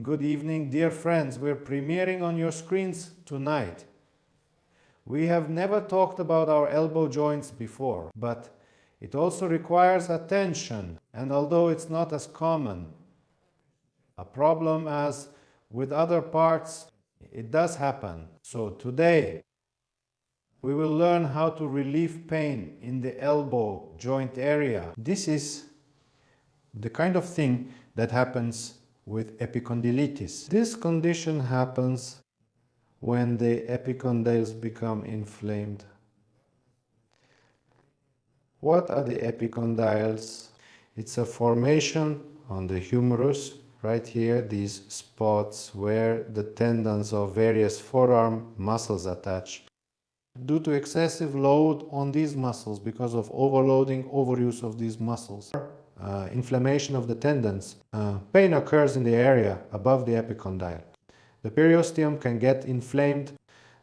Good evening, dear friends. We're premiering on your screens tonight. We have never talked about our elbow joints before, but it also requires attention, and although it's not as common a problem as with other parts, it does happen. So today, we will learn how to relieve pain in the elbow joint area. This is the kind of thing that happens with epicondylitis. This condition happens when the epicondyles become inflamed. What are the epicondyles? It's a formation on the humerus, right here, these spots where the tendons of various forearm muscles attach. Due to excessive load on these muscles, because of overloading, overuse of these muscles, inflammation of the tendons, pain occurs in the area above the epicondyle. The periosteum can get inflamed,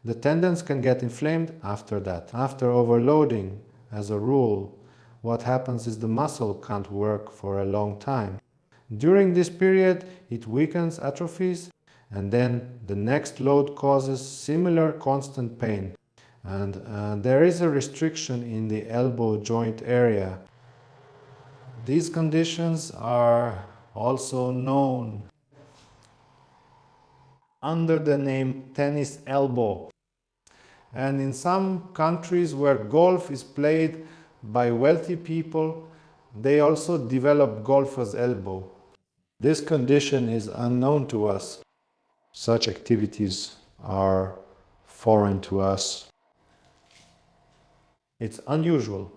the tendons can get inflamed after that. After overloading, as a rule, what happens is the muscle can't work for a long time. During this period, it weakens, atrophies, and then the next load causes similar constant pain. And there is a restriction in the elbow joint area. These conditions are also known under the name tennis elbow. And in some countries where golf is played by wealthy people, they also develop golfer's elbow. This condition is unknown to us. Such activities are foreign to us. It's unusual.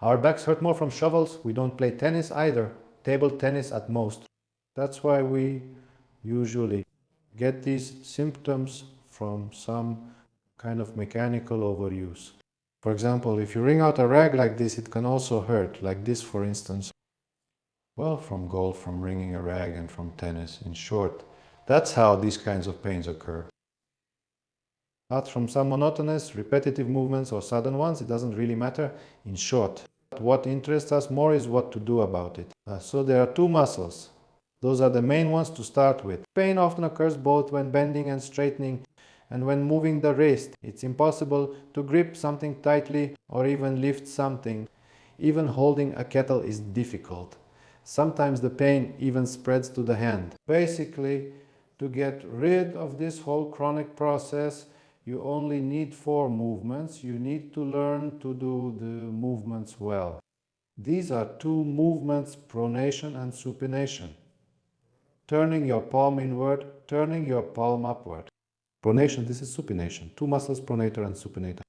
Our backs hurt more from shovels. We don't play tennis either, table tennis at most. That's why we usually get these symptoms from some kind of mechanical overuse. For example, if you wring out a rag like this, it can also hurt, like this for instance. Well, from golf, from wringing a rag, and from tennis, in short. That's how these kinds of pains occur. But from some monotonous, repetitive movements or sudden ones, it doesn't really matter. In short, what interests us more is what to do about it. So there are two muscles. Those are the main ones to start with. Pain often occurs both when bending and straightening and when moving the wrist. It's impossible to grip something tightly or even lift something. Even holding a kettle is difficult. Sometimes the pain even spreads to the hand. Basically, to get rid of this whole chronic process, you only need 4 movements. You need to learn to do the movements well. These are 2 movements, pronation and supination. Turning your palm inward, turning your palm upward. Pronation, this is supination. 2 muscles, pronator and supinator.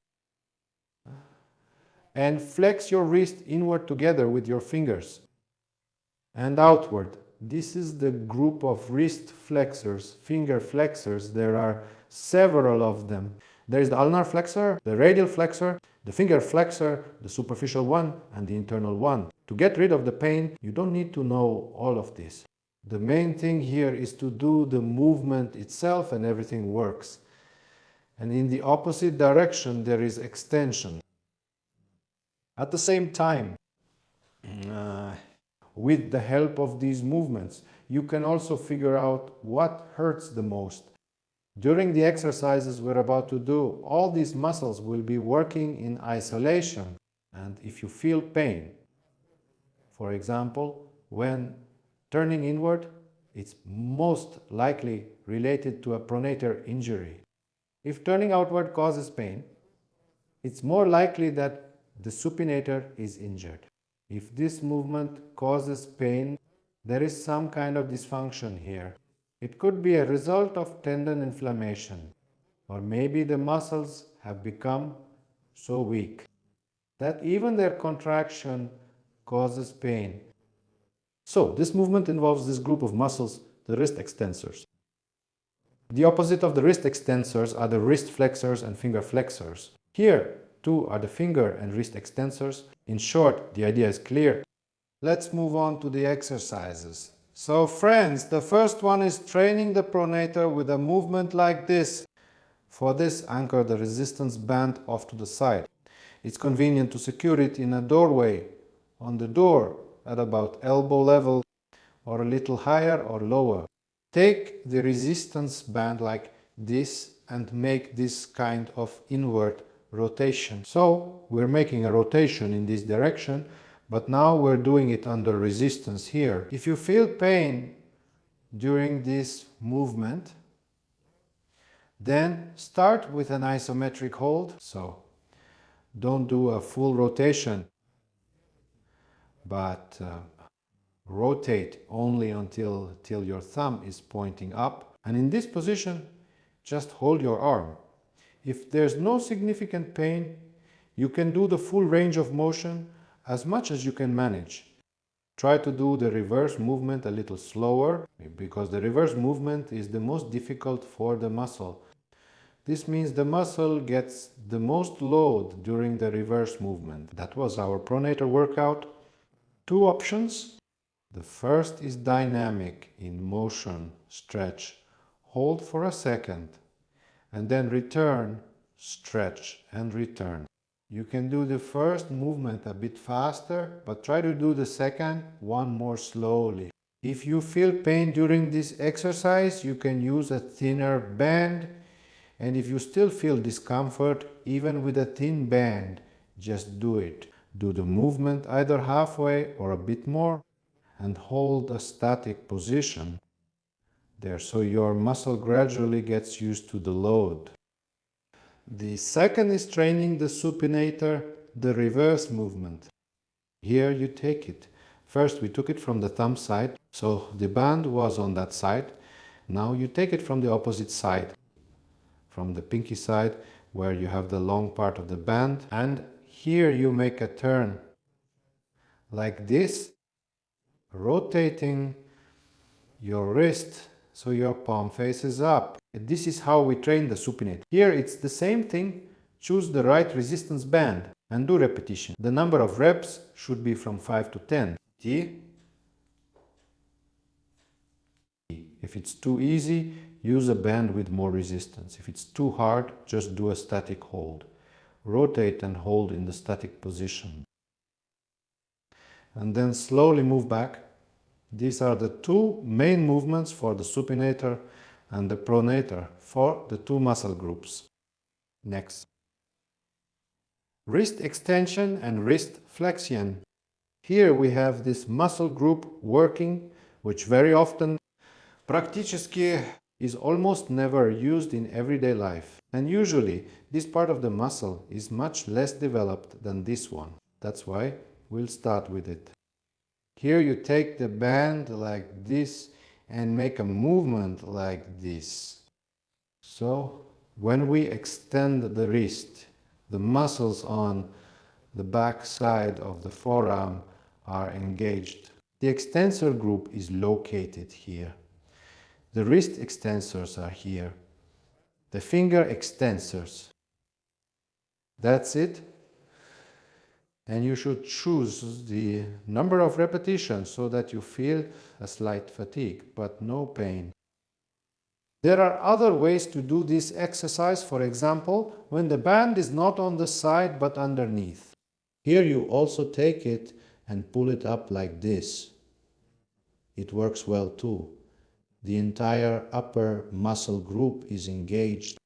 And flex your wrist inward together with your fingers. And outward. This is the group of wrist flexors, finger flexors. There are several of them. There is the ulnar flexor, the radial flexor, the finger flexor, the superficial one, and the internal one. To get rid of the pain, you don't need to know all of this. The main thing here is to do the movement itself and everything works. And in the opposite direction, there is extension. At the same time, with the help of these movements, you can also figure out what hurts the most. During the exercises we're about to do, all these muscles will be working in isolation. And if you feel pain, for example, when turning inward, it's most likely related to a pronator injury. If turning outward causes pain, it's more likely that the supinator is injured. If this movement causes pain, there is some kind of dysfunction here. It could be a result of tendon inflammation, or maybe the muscles have become so weak that even their contraction causes pain. So, this movement involves this group of muscles, the wrist extensors. The opposite of the wrist extensors are the wrist flexors and finger flexors. Here, 2 are the finger and wrist extensors. In short, the idea is clear. Let's move on to the exercises. So friends, the first one is training the pronator with a movement like this. For this, anchor the resistance band off to the side. It's convenient to secure it in a doorway, on the door, at about elbow level, or a little higher or lower. take the resistance band like this and make this kind of inward rotation. So we're making a rotation in this direction, but now we're doing it under resistance here. If you feel pain during this movement, then start with an isometric hold. So don't do a full rotation, but rotate only until your thumb is pointing up. And in this position, just hold your arm. If there's no significant pain, you can do the full range of motion as much as you can manage. Try to do the reverse movement a little slower, because the reverse movement is the most difficult for the muscle. This means the muscle gets the most load during the reverse movement. That was our pronator workout. 2 options. The first is dynamic, in motion, stretch, hold for a second, and then return, stretch and return. You can do the first movement a bit faster, but try to do the second one more slowly. If you feel pain during this exercise, you can use a thinner band, and if you still feel discomfort, even with a thin band, just do it. Do the movement either halfway or a bit more, and hold a static position there, so your muscle gradually gets used to the load. The second is training the supinator, the reverse movement. Here you take it. First we took it from the thumb side, so the band was on that side. Now you take it from the opposite side, from the pinky side, where you have the long part of the band, and here you make a turn like this, rotating your wrist so your palm faces up. This is how we train the supinator. Here it's the same thing. Choose the right resistance band and do repetition. The number of reps should be from 5 to 10. If it's too easy, use a band with more resistance. If it's too hard, just do a static hold. Rotate and hold in the static position. And then slowly move back. These are the 2 main movements for the supinator and the pronator for the 2 muscle groups. Next. Wrist extension and wrist flexion. Here we have this muscle group working, which very often, практически, is almost never used in everyday life. And usually this part of the muscle is much less developed than this one. That's why we'll start with it. Here you take the band like this and make a movement like this. So when we extend the wrist, the muscles on the back side of the forearm are engaged. The extensor group is located here. The wrist extensors are here. The finger extensors. That's it. And you should choose the number of repetitions so that you feel a slight fatigue, but no pain. There are other ways to do this exercise, for example, when the band is not on the side but underneath. Here you also take it and pull it up like this. It works well too. The entire upper muscle group is engaged.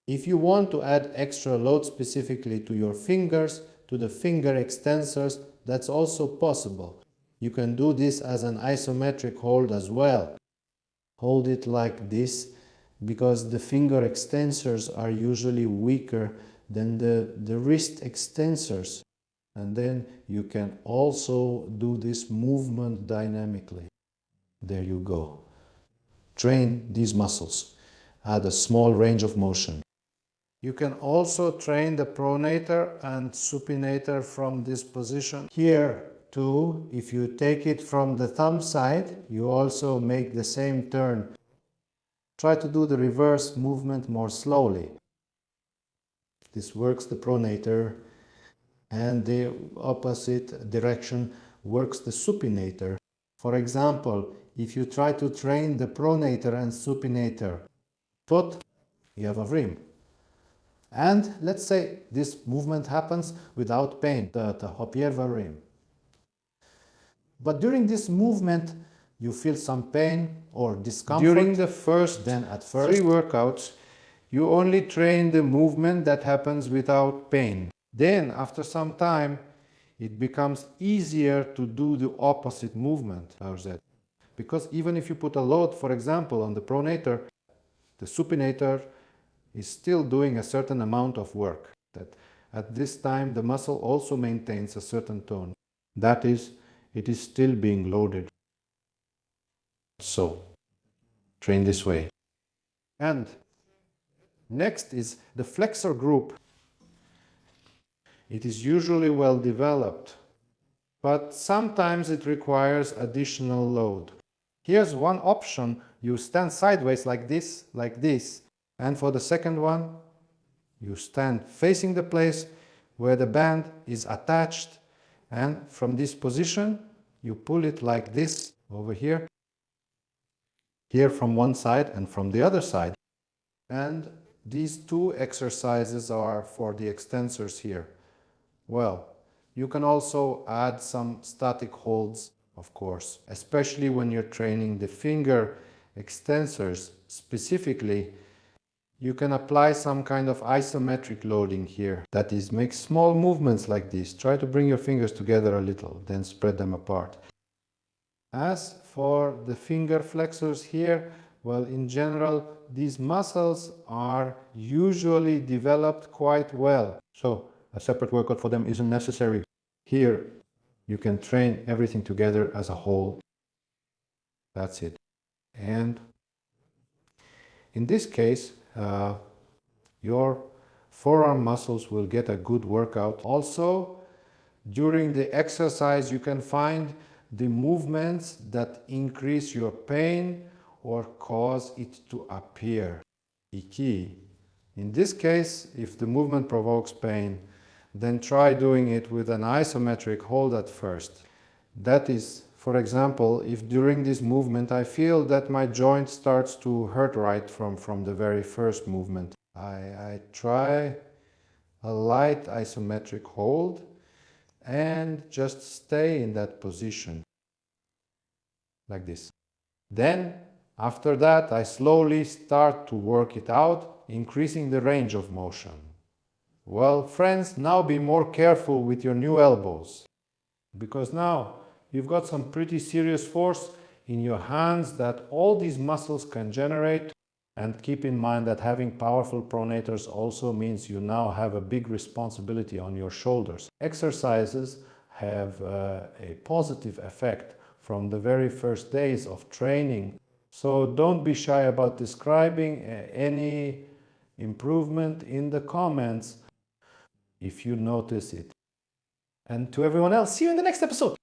If you want to add extra load specifically to your fingers, to the finger extensors, that's also possible. You can do this as an isometric hold as well. Hold it like this, because the finger extensors are usually weaker than the wrist extensors. And then you can also do this movement dynamically. There you go. Train these muscles. Add a small range of motion. You can also train the pronator and supinator from this position. Here too, if you take it from the thumb side, you also make the same turn. Try to do the reverse movement more slowly. This works the pronator, and the opposite direction works the supinator. For example, if you try to train the pronator and supinator foot, you have a rim. And let's say this movement happens without pain, the Hopierva rim. But during this movement, you feel some pain or discomfort during the first 3 workouts, you only train the movement that happens without pain. Then, after some time, it becomes easier to do the opposite movement. How's that? Because even if you put a load, for example, on the pronator, the supinator is still doing a certain amount of work. That at this time, the muscle also maintains a certain tone. That is, it is still being loaded. So, train this way. And next is the flexor group. It is usually well developed, but sometimes it requires additional load. Here's one option. You stand sideways like this, and for the second one, you stand facing the place where the band is attached, and from this position, you pull it like this over here, here from one side and from the other side. And these two exercises are for the extensors here. Well, you can also add some static holds, of course, especially when you're training the finger extensors specifically. You can apply some kind of isometric loading here. That is, make small movements like this. Try to bring your fingers together a little, then spread them apart. As for the finger flexors here, well, in general, these muscles are usually developed quite well. So a separate workout for them isn't necessary. Here, you can train everything together as a whole. That's it. And in this case, your forearm muscles will get a good workout. Also, during the exercise, you can find the movements that increase your pain or cause it to appear. Key. In this case, if the movement provokes pain, then try doing it with an isometric hold at first. That is, for example, if during this movement I feel that my joint starts to hurt right from the very first movement, I try a light isometric hold and just stay in that position, like this. Then, after that, I slowly start to work it out, increasing the range of motion. Well, friends, now be more careful with your new elbows, because now you've got some pretty serious force in your hands that all these muscles can generate. And keep in mind that having powerful pronators also means you now have a big responsibility on your shoulders. Exercises have a positive effect from the very first days of training. So don't be shy about describing any improvement in the comments if you notice it. And to everyone else, see you in the next episode.